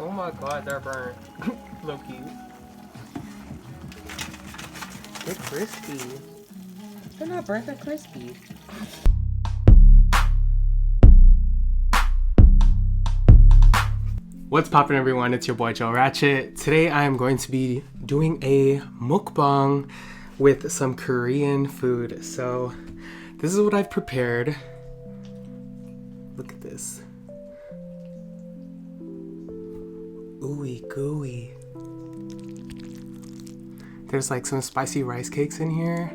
Oh my god, they're burnt. Low-key. They're crispy. They're not burnt, they're crispy. What's poppin', everyone? It's your boy Joe Ratchet. Today I am going to be doing a mukbang with some Korean food. So this is what I've prepared. Look at this. Ooey gooey. There's like some spicy rice cakes in here.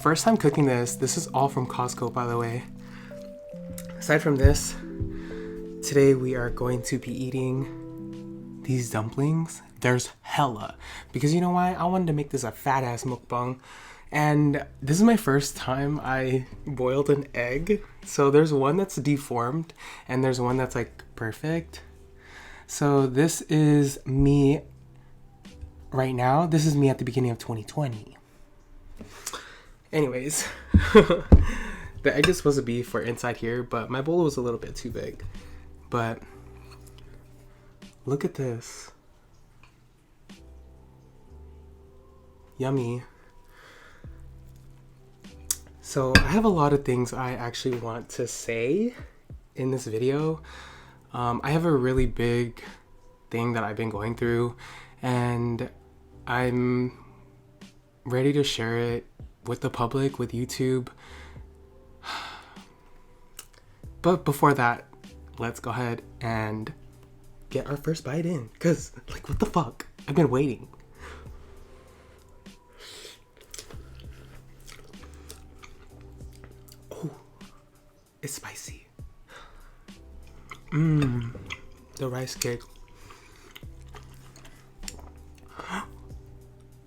First time cooking this. This is all from Costco, by the way. Aside from this, today we are going to be eating these dumplings. There's hella. Because you know why? I wanted to make this a fat ass mukbang. And this is my first time I boiled an egg. So there's one that's deformed and there's one that's like perfect. So this is me right now. This is me at the beginning of 2020. Anyways, the egg is supposed to be for inside here, but my bowl was a little bit too big. But look at this. Yummy. So I have a lot of things I actually want to say in this video. I have a really big thing that I've been going through and I'm ready to share it with the public, with YouTube. But before that, let's go ahead and get our first bite in. Cause like, what the fuck? I've been waiting. Oh, it's spicy. The rice cake.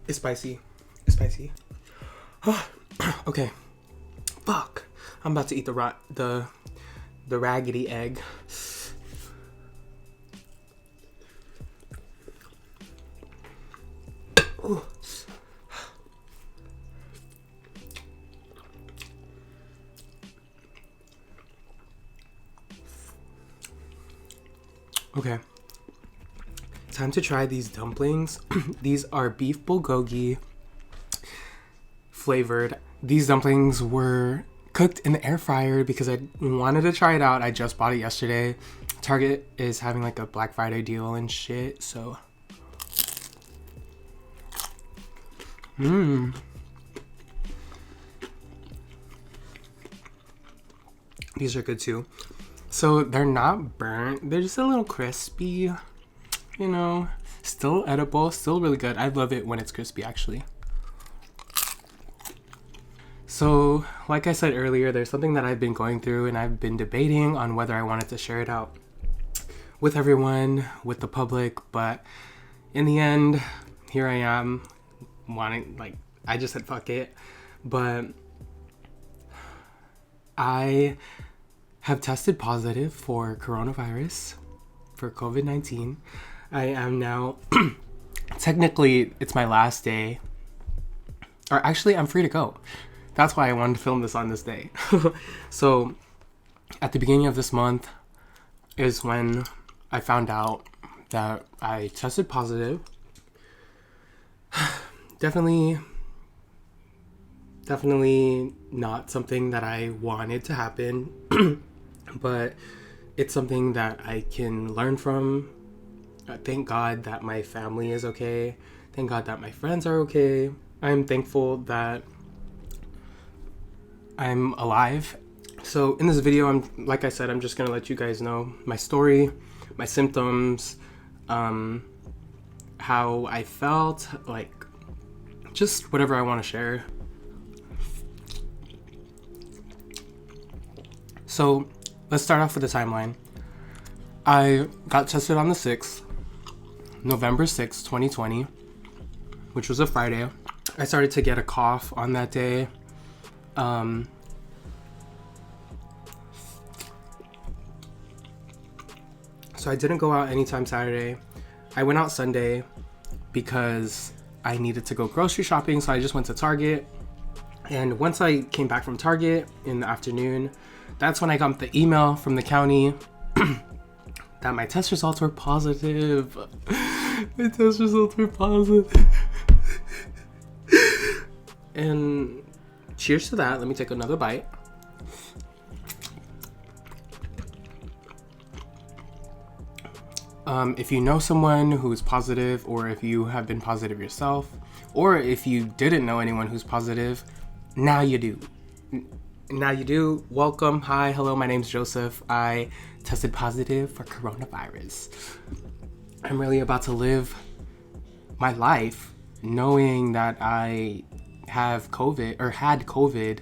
It's spicy. It's spicy. Okay. Fuck. I'm about to eat the raggedy egg. Ooh. Okay. Time to try these dumplings. These are beef bulgogi flavored. These dumplings were cooked in the air fryer because I wanted to try it out. I just bought it yesterday. Target is having like a Black Friday deal and shit, so. These are good too. So they're not burnt. They're just a little crispy, you know, still edible, still really good. I love it when it's crispy, actually. So, like I said earlier, there's something that I've been going through and I've been debating on whether I wanted to share it out with everyone, with the public, but in the end, here I am wanting, like, I just said fuck it. But I have tested positive for coronavirus, for COVID-19. I am now, technically, it's my last day. Or actually, I'm free to go. That's why I wanted to film this on this day. So, at the beginning of this month is when I found out that I tested positive. Definitely not something that I wanted to happen, but it's something that I can learn from. Thank God that my family is okay. Thank God that my friends are okay. I'm thankful that I'm alive. So in this video, like I said, I'm just gonna let you guys know my story, my symptoms, how I felt, like just whatever I want to share. So let's start off with the timeline. I got tested on the 6th, November 6th, 2020, which was a Friday. I started to get a cough on that day. So I didn't go out anytime Saturday. I went out Sunday because I needed to go grocery shopping, so I just went to Target. And once I came back from Target in the afternoon, that's when I got the email from the county that my test results were positive. My test results were positive. And cheers to that. Let me take another bite. If you know someone who's positive, or if you have been positive yourself, or if you didn't know anyone who's positive, now you do. Now you do. Welcome. Hi. Hello. My name's Joseph. I tested positive for coronavirus. I'm really about to live my life knowing that I have COVID, or had COVID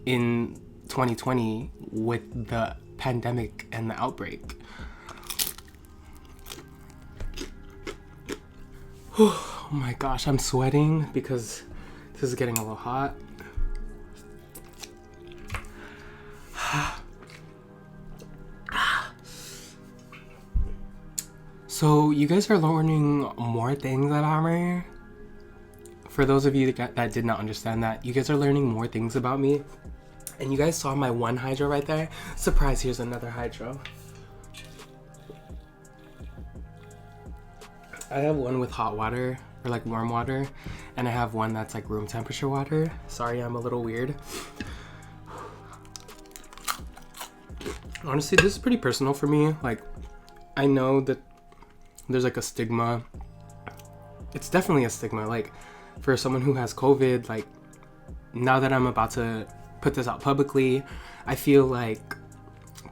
in 2020 with the pandemic and the outbreak. Oh my gosh, I'm sweating because this is getting a little hot. So you guys are learning more things about me. For those of you that did not understand that, you guys are learning more things about me. And you guys saw my one hydro right there. Surprise, here's another hydro. I have one with hot water, or like warm water, and I have one that's like room temperature water. Sorry, I'm a little weird. Honestly, this is pretty personal for me. Like, I know that there's like a stigma. It's definitely a stigma. Like, for someone who has COVID, like, now that I'm about to put this out publicly, I feel like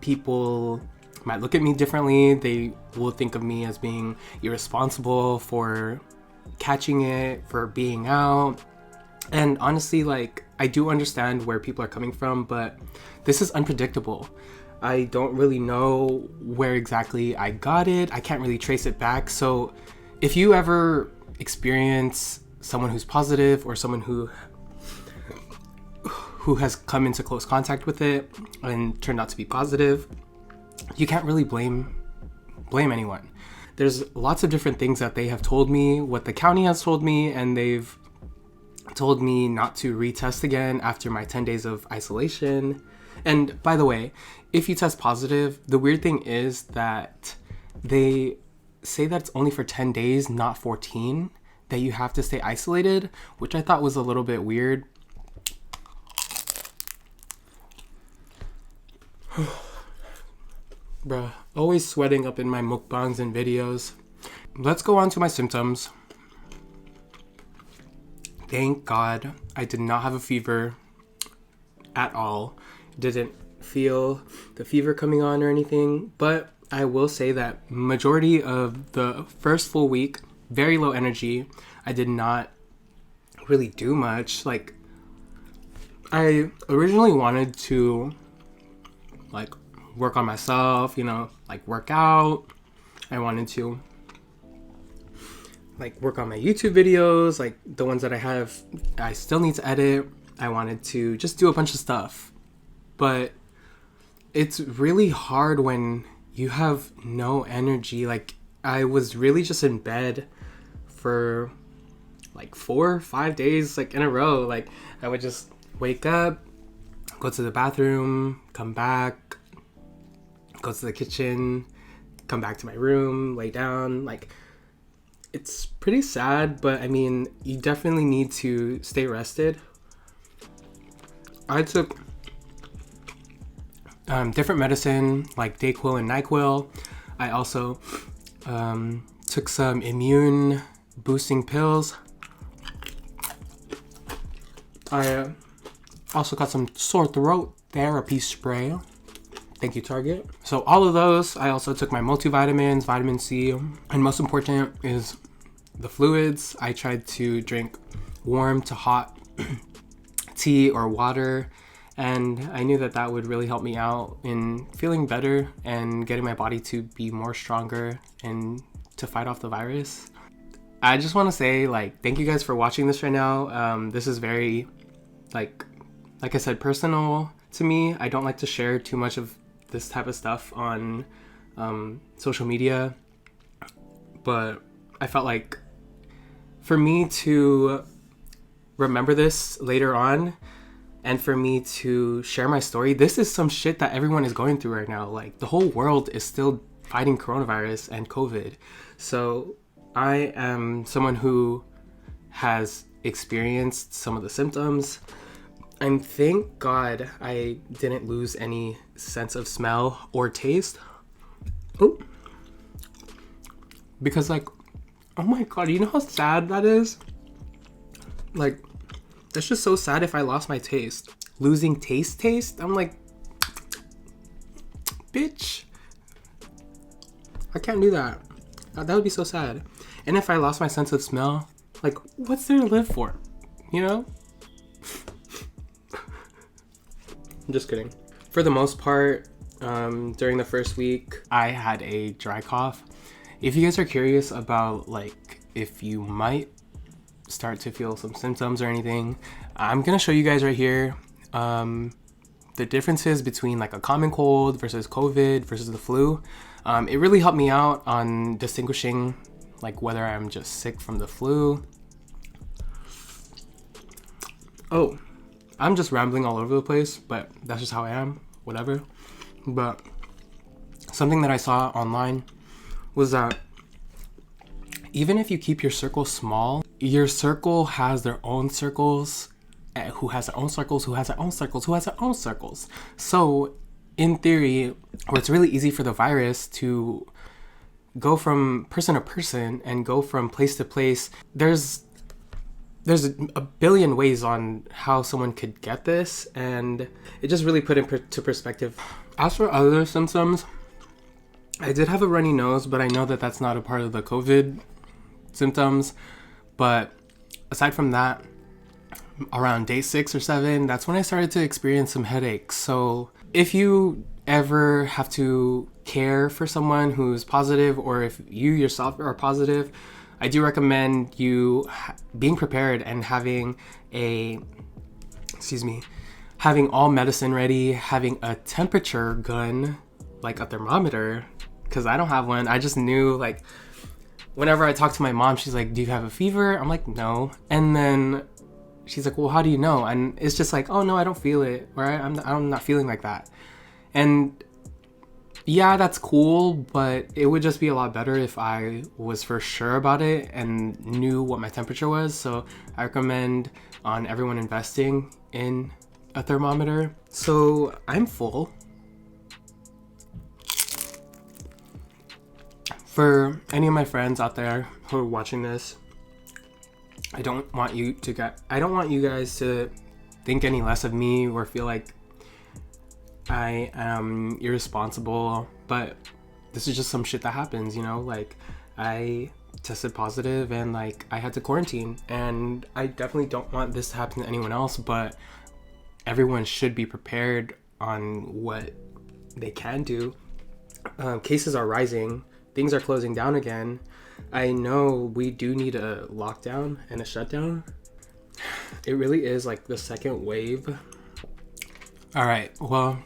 people might look at me differently. They will think of me as being irresponsible for catching it, for being out. And honestly, like, I do understand where people are coming from, but this is unpredictable. I don't really know where exactly I got it. I can't really trace it back. So if you ever experience someone who's positive, or someone who has come into close contact with it and turned out to be positive, you can't really blame anyone. There's lots of different things that they have told me, what the county has told me, and they've told me not to retest again after my 10 days of isolation. And by the way, if you test positive, the weird thing is that they say that it's only for 10 days, not 14, that you have to stay isolated, which I thought was a little bit weird. Bruh, always sweating up in my mukbangs and videos. Let's go on to my symptoms. Thank God I did not have a fever at all. Didn't feel the fever coming on or anything, but I will say that majority of the first full week, very low energy. I did not really do much. Like, I originally wanted to, like, work on myself, like work out. I wanted to like work on my YouTube videos, like the ones that I still need to edit. I wanted to just do a bunch of stuff. But it's really hard when you have no energy. Like, I was really just in bed for like 4 or 5 days, like in a row. Like, I would just wake up, go to the bathroom, come back, go to the kitchen, come back to my room, lay down. Like, it's pretty sad, but I mean, you definitely need to stay rested. I took different medicine like Dayquil and NyQuil. I also took some immune boosting pills. I also got some sore throat therapy spray. Thank you, Target. So all of those. I also took my multivitamins, vitamin C, and most important is the fluids. I tried to drink warm to hot tea or water, and I knew that that would really help me out in feeling better and getting my body to be more stronger and to fight off the virus. I just want to say, like, thank you guys for watching this right now. This is very, like I said, personal to me. I don't like to share too much of this type of stuff on social media, but I felt like for me to remember this later on and for me to share my story, this is some shit that everyone is going through right now. Like, the whole world is still fighting coronavirus and COVID. So I am someone who has experienced some of the symptoms, and thank God I didn't lose any sense of smell or taste. Oh, because like, oh my God, you know how sad that is? Like, that's just so sad if I lost my taste. Losing taste? I'm like, bitch, I can't do that. That would be so sad. And if I lost my sense of smell, like, what's there to live for? You know? I'm just kidding. For the most part, during the first week, I had a dry cough. If you guys are curious about, like, if you might start to feel some symptoms or anything, I'm gonna show you guys right here the differences between like a common cold versus COVID versus the flu. It really helped me out on distinguishing like whether I'm just sick from the flu. Oh, I'm just rambling all over the place, but that's just how I am, whatever. But something that I saw online was that even if you keep your circle small, your circle has their own circles, who has their own circles, who has their own circles, who has their own circles. So in theory, where it's really easy for the virus to go from person to person and go from place to place, there's a billion ways on how someone could get this, and it just really put into perspective. As for other symptoms, I did have a runny nose, but I know that that's not a part of the COVID symptoms. But aside from that, around day 6 or 7, that's when I started to experience some headaches. So if you ever have to care for someone who's positive, or if you yourself are positive, I do recommend you being prepared and having having all medicine ready, having a temperature gun, like a thermometer, because I don't have one. I just knew, like, whenever I talk to my mom, she's like, do you have a fever? I'm like, no. And then she's like, well, how do you know? And it's just like, oh no, I don't feel it, or I'm not feeling like that. And yeah, that's cool, but it would just be a lot better if I was for sure about it and knew what my temperature was. So I recommend on everyone investing in a thermometer. So I'm full. For any of my friends out there who are watching this, I don't want you guys to think any less of me or feel like I am irresponsible, but this is just some shit that happens, you know? Like, I tested positive and like I had to quarantine, and I definitely don't want this to happen to anyone else, but everyone should be prepared on what they can do. Cases are rising, things are closing down again. I know we do need a lockdown and a shutdown. It really is like the second wave. All right, well,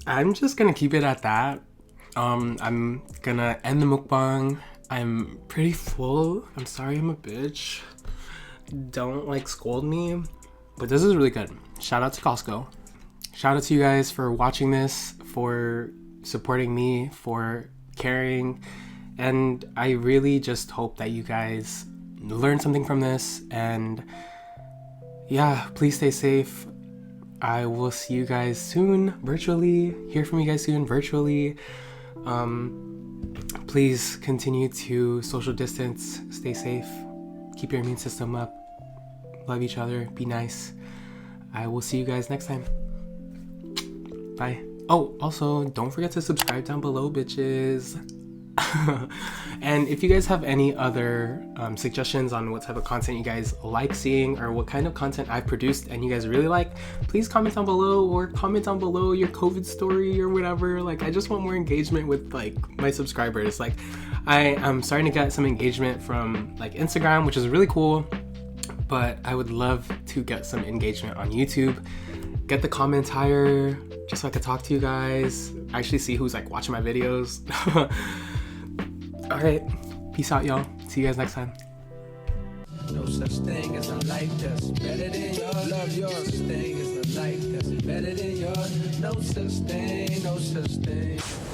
I'm just gonna keep it at that. I'm gonna end the mukbang. I'm pretty full. I'm sorry I'm a bitch. Don't like scold me, but this is really good. Shout out to Costco. Shout out to you guys for watching this, for supporting me, for caring, and I really just hope that you guys learn something from this. And yeah, please stay safe. I will see you guys soon virtually, hear from you guys soon virtually. Please continue to social distance, stay safe, keep your immune system up, love each other, be nice. I will see you guys next time. Bye. Oh, also, don't forget to subscribe down below, bitches. And if you guys have any other suggestions on what type of content you guys like seeing, or what kind of content I've produced and you guys really like, please comment down below, or comment down below your COVID story or whatever. Like, I just want more engagement with like my subscribers. Like, I am starting to get some engagement from like Instagram, which is really cool, but I would love to get some engagement on YouTube. Get the comments higher, just so I could talk to you guys, actually see who's like watching my videos. All right, peace out, y'all. See you guys next time. No such thing as a life that's better than yours. Love yours. Such thing as a life that's better than yours. no such thing, no such thing.